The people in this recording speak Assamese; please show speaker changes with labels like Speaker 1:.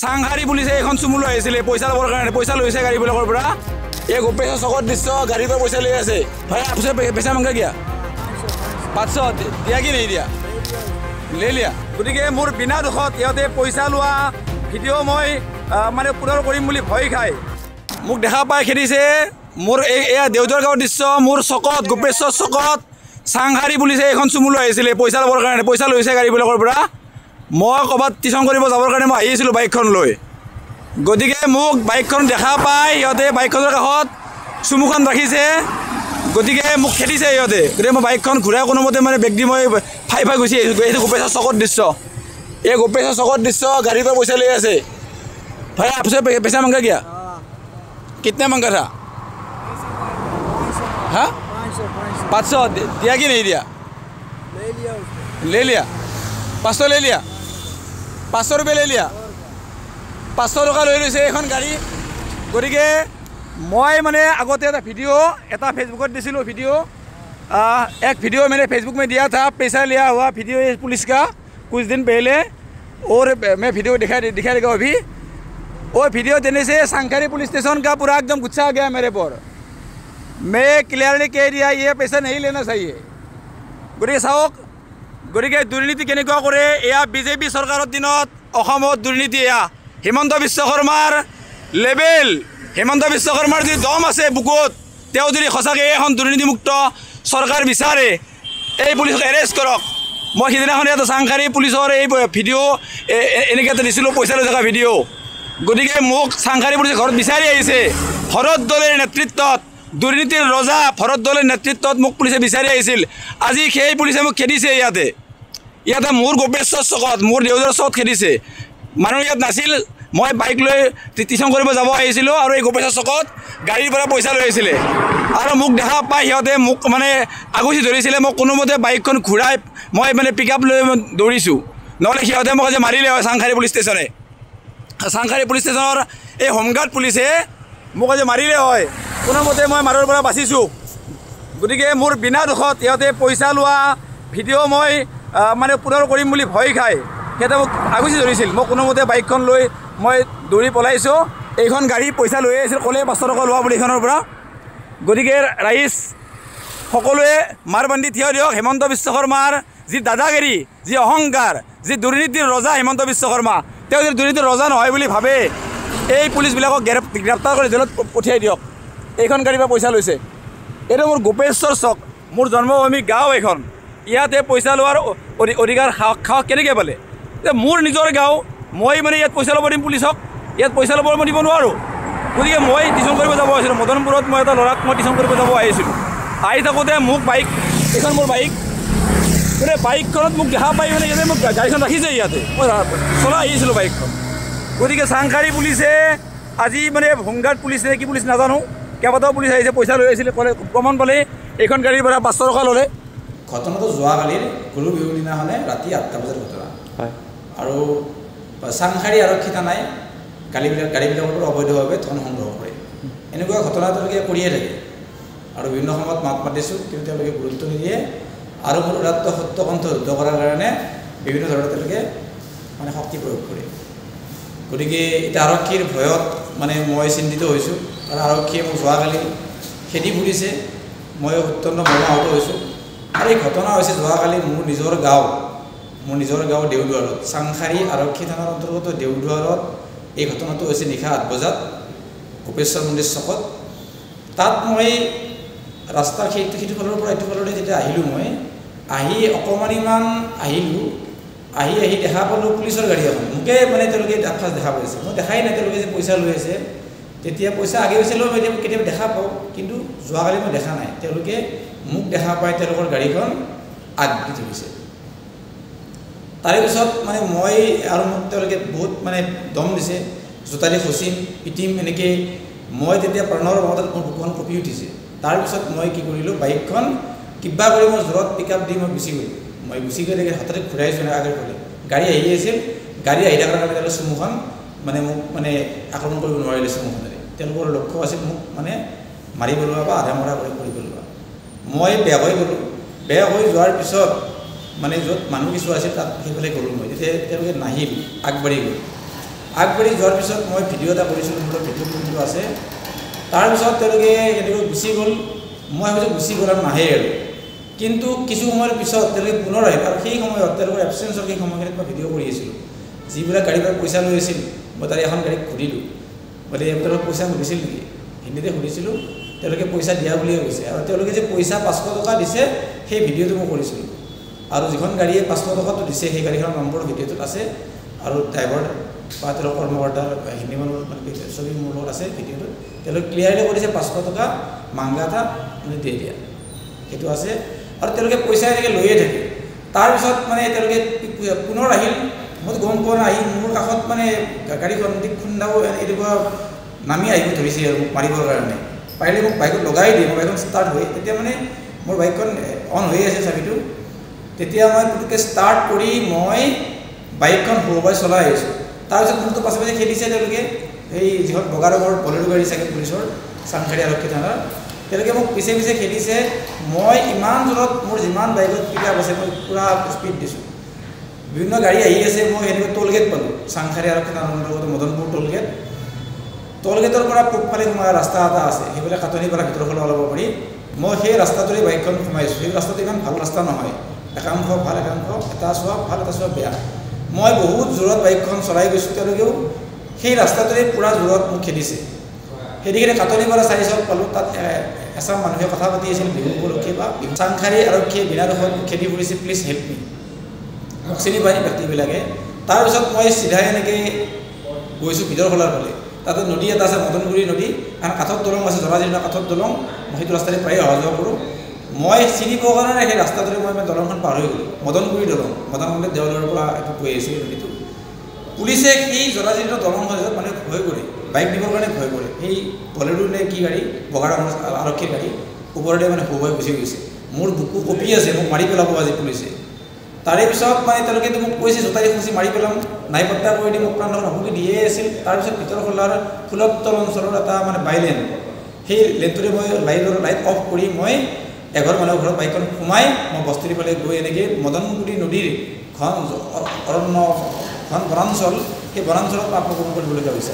Speaker 1: চাংহাৰী পুলিচে এখন চুমু লৈ আহিছিলে পইচা ল'বৰ কাৰণে পইচা লৈছে গাড়ীবিলাকৰ পৰা এই গোপেশৰ চকত দৃশ্য গাড়ীৰ পৰা পইচা লৈ আছে ভাই আপছে পইচা মাংগা কিয়া 500 দিয়া কি নাই দিয়া লৈ লিয়া গতিকে মোৰ বিনা দুখত ইহঁতে পইচা লোৱা ভিডিঅ' মই মানে পুনৰ কৰিম বুলি ভয় খাই মোক দেখা পাই খেদিছে মোৰ এয়া দেউতাৰ গাঁৱৰ দৃশ্য মোৰ চকত গোপেশৰ চকত চাংহাৰী পুলিচে এখন চুমু লৈ আহিছিলে পইচা ল'বৰ কাৰণে পইচা লৈছে গাড়ীবিলাকৰ পৰা মই ক'ৰবাত টিউশ্যন কৰিব যাবৰ কাৰণে মই আহিছিলোঁ বাইকখন লৈ গতিকে মোক বাইকখন দেখা পাই ইহঁতে বাইকখনৰ কাষত চুমুখন ৰাখিছে গতিকে মোক খেদিছে ইহঁতে গতিকে মই বাইকখন ঘূৰাই কোনোমতে মানে বেগ দি মই ফাই গুচি আহিছোঁ এইটো গোপেশৰ চকত দৃশ্য এই গোপেশৰ চকত দৃশ্য গাড়ীৰ পৰা পইচা লৈ আছে ভাই আপছে পইচা মাংগা কিয়া कितने मांगा था हाँ 500 दिया कि नहीं दिया ले लिया 500 ले लिया 500 रुपये ले लिया 500 টকা লৈ লৈছে এখন গাড়ী গতিকে মই মানে আগতে এটা ভিডিঅ' এটা ফেচবুকত দিছিলোঁ ভিডিঅ' एक वीडियो मैंने फेसबुक में दिया था पैसा लिया हुआ वीडियो ये पुलिस का कुछ दिन पहले और मैं वीडियो दिखा देगा अभी वो वीडियो देने से सांखारी पुलिस स्टेशन का पूरा एकदम गुस्सा आ गया मेरे पर मैं क्लियरली कह दिया ये पैसा नहीं लेना चाहिए गति चाওক गति दुर्नीति केनेकुवा करे एया बीजेपी सरकारों दिनत अসমত दुर्नीति एया हिमंत विश्व शर्मार लेभेल हिमंत विश्व शर्मार जी दम আছে বুকুত তেও যদি সঁচাকৈ এখন দুৰ্নীতিমুক্ত চৰকাৰ বিচাৰে এই পুলিচক এৰেষ্ট কৰক মই সিদিনাখন এটা চাংখাৰী পুলিচৰ এই ভিডিঅ' এনেকৈ এটা দিছিলোঁ পইচা লৈ থকা ভিডিঅ' গতিকে মোক চাংখাৰী পুলিচে ঘৰত বিচাৰি আহিছে ভৰত দলৰ নেতৃত্বত দুৰ্নীতিৰ ৰজা ভৰত দলৰ নেতৃত্বত মোক পুলিচে বিচাৰি আহিছিল আজি সেই পুলিচে মোক খেদিছে ইয়াতে মোৰ গোপেশৰ চকত মোৰ দেউতাৰ চকত খেদিছে মানুহ ইয়াত নাছিল মই বাইক লৈ টিউশ্যন কৰিব যাব আহিছিলোঁ আৰু এই গোপেশৰ চকত গাড়ীৰ পৰা পইচা লৈ আহিছিলে আৰু মোক দেখা পাই সিহঁতে মোক মানে আগুচি ধৰিছিলে মোক কোনোমতে বাইকখন ঘূৰাই মই মানে পিক আপ লৈ দৌৰিছোঁ নহ'লে সিহঁতে মোক আজি মাৰিলে হয় চাংখাৰী পুলিচ ষ্টেচনে চাংখাৰী পুলিচ ষ্টেচনৰ এই হোমগাৰ্ড পুলিচে মোক আজি মাৰিলে হয় কোনোমতে মই মাৰৰ পৰা বাচিছোঁ গতিকে মোৰ বিনা দুখত ইহঁতে পইচা লোৱা ভিডিঅ' মই মানে পুনৰ কৰিম বুলি ভয় খাই সিহঁতে মোক আগুচি ধৰিছিল মই কোনোমতে বাইকখন লৈ মই দৌৰি পলাইছোঁ এইখন গাড়ী পইচা লৈ আহিছিল ক'লে 500 টকা লোৱা বুলি এইখনৰ পৰা গতিকে ৰাইজ সকলোৱে মাৰ বান্ধি থিয় দিয়ক হিমন্ত বিশ্ব শৰ্মাৰ যি দাদাগিৰি যি অহংকাৰ যি দুৰ্নীতিৰ ৰজা হিমন্ত বিশ্ব শৰ্মা তেওঁ যদি দুৰ্নীতিৰ ৰজা নহয় বুলি ভাবে এই পুলিচবিলাকক গ্ৰেপ্তাৰ কৰি জেলত পঠিয়াই দিয়ক এইখন গাড়ীৰ পৰা পইচা লৈছে এইটো মোৰ গোপেশ্বৰ চক মোৰ জন্মভূমি গাঁও এইখন ইয়াতে পইচা লোৱাৰ অধিকাৰ সাহস কেনেকৈ পালে মোৰ নিজৰ গাঁও মই মানে ইয়াত পইচা ল'ব দিম পুলিচক ইয়াত পইচা ল'ব মই দিব নোৱাৰোঁ গতিকে মই টিউশ্যন কৰিব যাব আহিছিলোঁ মদনপুৰত মই এটা ল'ৰাক মই টিউশ্যন কৰিব যাব আহিছিলোঁ আহি থাকোঁতে মোক বাইক এইখন মোৰ বাইক মানে বাইকখনত মোক দেখা পাই মানে ইয়াতে মোক গাড়ীখন ৰাখিছে ইয়াতে মই চলাই আহিছিলোঁ বাইকখন গতিকে চাংখাৰী পুলিচে আজি মানে হোমগাৰ্ড পুলিচ নে কি পুলিচ নাজানো কেইবাটাও পুলিচ আহিছে পইচা লৈ আহিছিলে ক'লে প্ৰমাণ পালে এইখন গাড়ীৰ পৰা 500 টকা ল'লে
Speaker 2: ঘটনাটো যোৱাকালিৰ গৰু বিহুৰ দিনাখনে ৰাতি 8টা বজাৰ ঘটনা হয় আৰু চাংখাৰী আৰক্ষী থানাই গাড়ীবিলাকৰ পৰা অবৈধভাৱে ধন সংগ্ৰহ কৰে এনেকুৱা ঘটনা তেওঁলোকে কৰিয়ে থাকে আৰু বিভিন্ন সময়ত মাত মাতিছোঁ কিন্তু তেওঁলোকে গুৰুত্ব নিদিয়ে আৰু মোৰ উদাত্ত সত্যকণ্ঠ যুদ্ধ কৰাৰ কাৰণে বিভিন্ন ধৰণে তেওঁলোকে মানে শক্তি প্ৰয়োগ কৰে গতিকে এতিয়া আৰক্ষীৰ ভয়ত মানে মই চিন্তিত হৈছোঁ কাৰণ আৰক্ষীয়ে মোক যোৱাকালি খেদি ফুৰিছে মই অত্যন্ত মৰ্মাহত হৈছোঁ আৰু এই ঘটনা হৈছে যোৱাকালি মোৰ নিজৰ গাঁও দেউদুৱাৰত চাংখাৰী আৰক্ষী থানাৰ অন্তৰ্গত দেউদুৱাৰত এই ঘটনাটো হৈছে নিশা 8 বজাত গোপেশ্বৰ মন্দিৰ চকত তাত মই ৰাস্তাৰ সেইটো ফালৰ পৰা এইটো ফাললৈ যেতিয়া আহিলোঁ মই আহি অকণমানিমান আহিলোঁ আহি দেখা পালোঁ পুলিচৰ গাড়ী এখন মোকে মানে তেওঁলোকে ফাৰ্ষ্ট দেখা পাইছে মই দেখাই নাই তেওঁলোকে যে পইচা লৈ আছে তেতিয়া পইচা আগে গৈছিলোঁ মই কেতিয়াবা দেখা পাওঁ কিন্তু যোৱাকালি মই দেখা নাই তেওঁলোকে মোক দেখা পাই তেওঁলোকৰ গাড়ীখন আগদি থৈছে তাৰে পিছত মানে মই আৰু মোক তেওঁলোকে বহুত মানে দম দিছে জোতাৰে খচিম পিটিম এনেকৈ মই তেতিয়া প্ৰণৰ মনত মোৰ বুকুখন কঁপি উঠিছে তাৰপিছত মই কি কৰিলোঁ বাইকখন কিবা কৰি মই জোৰত পিক আপ দি মই গুচি গৈ হঠাতে ঘূৰাইছোঁ আগৰ ফালে গাড়ী আহি আছিল গাড়ী আহি থকাৰ কাৰণে তেওঁলোকে চুমুখন মানে মোক মানে আক্ৰমণ কৰিব নোৱাৰিলে চুমুখনেৰে তেওঁলোকৰ লক্ষ্য আছিল মোক মানে মাৰি পেলোৱা বা আধা মৰা কৰি পেলোৱা মই বেয়া হৈ গ'লোঁ বেয়া হৈ যোৱাৰ পিছত মানে য'ত মানুহ কিছু আছিল তাত সেইফালে গ'লোঁ মই তেতিয়া তেওঁলোকে নাহিল আগবাঢ়ি গ'ল আগবাঢ়ি যোৱাৰ পিছত মই ভিডিঅ' এটা কৰিছিলোঁ, মোৰ ভিডিঅ' কোনটো আছে। তাৰপিছত তেওঁলোকে এনেকৈ গুচি গ'ল। মই ভাবিছোঁ গুচি গ'ল আৰু নাহে আৰু, কিন্তু কিছু সময়ৰ পিছত তেওঁলোকে পুনৰ আহিল আৰু সেই সময়ত তেওঁলোকৰ এবচেঞ্চৰ সেই সময়খিনিত মই ভিডিঅ' কৰি আছিলোঁ। যিবিলাক গাড়ীৰ পৰা পইচা লৈ আছিল মই তাৰে এখন গাড়ীত ঘূৰিলোঁ, বোলে তেওঁলোকক পইচা সুধিছিল নেকি, হিন্দীতে সুধিছিলোঁ। তেওঁলোকে পইচা দিয়া বুলিয়ে কৈছে আৰু তেওঁলোকে যে পইচা 500 টকা দিছে সেই ভিডিঅ'টো মই কৰিছিলোঁ। আৰু যিখন গাড়ীয়ে 500 টকাটো দিছে সেই গাড়ীখনৰ নম্বৰ ভিডিঅ'টোত আছে আৰু ড্ৰাইভাৰ বা তেওঁলোকৰ কৰ্মকৰ্তাৰ হিন্দী মানুহৰ ছবি মোৰ লগত আছে ভিডিঅ'টোত। তেওঁলোকে ক্লিয়াৰলি কৰিছে 500 টকা মাংগা থা মানে দিয়ে দিয়া, সেইটো আছে। আৰু তেওঁলোকে পইচা এনেকৈ লৈয়ে থাকে। তাৰপিছত মানে তেওঁলোকে পুনৰ আহিল, মই গম পোৱা নাই, আহি মোৰ কাষত মানে গাড়ীখন খুন্দাও এনেকুৱা নামি আহিব ধৰিছে আৰু মোক মাৰিবৰ কাৰণে। পাৰিলে মোক বাইকত লগাই দিয়ে, মোৰ বাইকখন ষ্টাৰ্ট হৈ, তেতিয়া মানে মোৰ বাইকখন অন হৈ আছে চাবিটো, তেতিয়া মই পুতুককৈ ষ্টাৰ্ট কৰি মই বাইকখন সৰুবাই চলাই আহিছোঁ। তাৰপিছত মোৰতো পাছে পাছে খেদিছে তেওঁলোকে, এই যিখন বগা ৰঙৰ বলেৰো গাড়ী চাগে পুলিচৰ চাংখাৰী আৰক্ষী থানাৰ, তেওঁলোকে মোক পিছে পিছে খেদিছে। মই ইমান জোৰত মোৰ যিমান বাইকত পিকআপ আছে মই পূৰা স্পীড দিছোঁ। বিভিন্ন গাড়ী আহি আছে, মই সেনেকৈ টোলগেট পালোঁ, চাংখাৰী আৰক্ষী থানাৰ অন্তৰ্গত মদনপুৰ টোলগেট। টোলগেটৰ পৰা পূবফালে সোমাই ৰাস্তা এটা আছে, সেইবিলাক কাটনিৰ পৰা ভিতৰৰ ফালে ওলাব পাৰি। মই সেই ৰাস্তাটোৰে বাইকখন সোমাইছোঁ। সেই ৰাস্তাটো ইমান ভাল ৰাস্তা নহয়, একাংশ ভাল, একাংশ এটা চোৱা ভাল, এটা চোৱা বেয়া। মই বহুত জোৰত বাইকখন চলাই গৈছোঁ, তেওঁলোকেও সেই ৰাস্তাটোৰে পূৰা জোৰত মোক খেদিছে। সেইদিকে কাটনিৰ পৰা 4 চক পালোঁ, তাত এচাম মানুহে কথা পাতি আছিল বিহু উপলক্ষে বা চাংখাৰী আৰক্ষীয়ে বিনা দোষত খেদি ফুৰিছে, প্লিজ হেল্প মি, মোক চিনি পায় ব্যক্তিবিলাকে। তাৰপিছত মই চিধাই এনেকৈ গৈছোঁ ভিতৰ খোলাৰ ফালে। তাতে নদী এটা আছে, মদনগুৰি নদী, এখন কাঠৰ দলং আছে, জৰাজীৰ্ণ কাঠৰ দলং। মই সেইটো ৰাস্তাৰে প্ৰায়ে অহা যোৱা কৰোঁ। মই চিনি পোৱাৰ কাৰণে সেই ৰাস্তাটোৰে মই দলংখন পাৰ হৈ গ'লোঁ, মদনগুৰি দলং, মদনগুৰি দেৱালয়ৰ পৰা একো গৈ আছিল নদীটো। পুলিচে সেই জৰাজীৰ্ণ দলংখন মানে ভয় কৰে, বাইক দিবৰ কাৰণে ভয় কৰে। সেই বলেৰো নে কি গাড়ী, বগা ৰঙৰ আৰক্ষীৰ গাড়ী ওপৰতে মানে হুবই গুচি গৈছে। মোৰ বুকু কঁপি আছে, মোক মাৰি পেলাব আজি পুলিচে। তাৰে পিছত মানে তেওঁলোকে মোক কৈছে জোতাৰি খুচি মাৰি পেলাম, নাই পত্তা কৰি দি মোক প্ৰাণৰ হুমকি দিয়ে আছিল। তাৰপিছত ভিতৰ খোলাৰ ফুলতল অঞ্চলৰ এটা মানে বাইলেন, সেই লেনটোৰে মই লাইট অফ কৰি মই এঘৰ মানুহৰ ঘৰত বাইকখন সোমাই মই বস্তিৰ ফালে গৈ এনেকৈ মদনগুৰি নদীৰ ঘন অৰণ্য, ঘন বনাঞ্চল, সেই বনাঞ্চলত আত্মগোপন কৰিবলগীয়া হৈছে।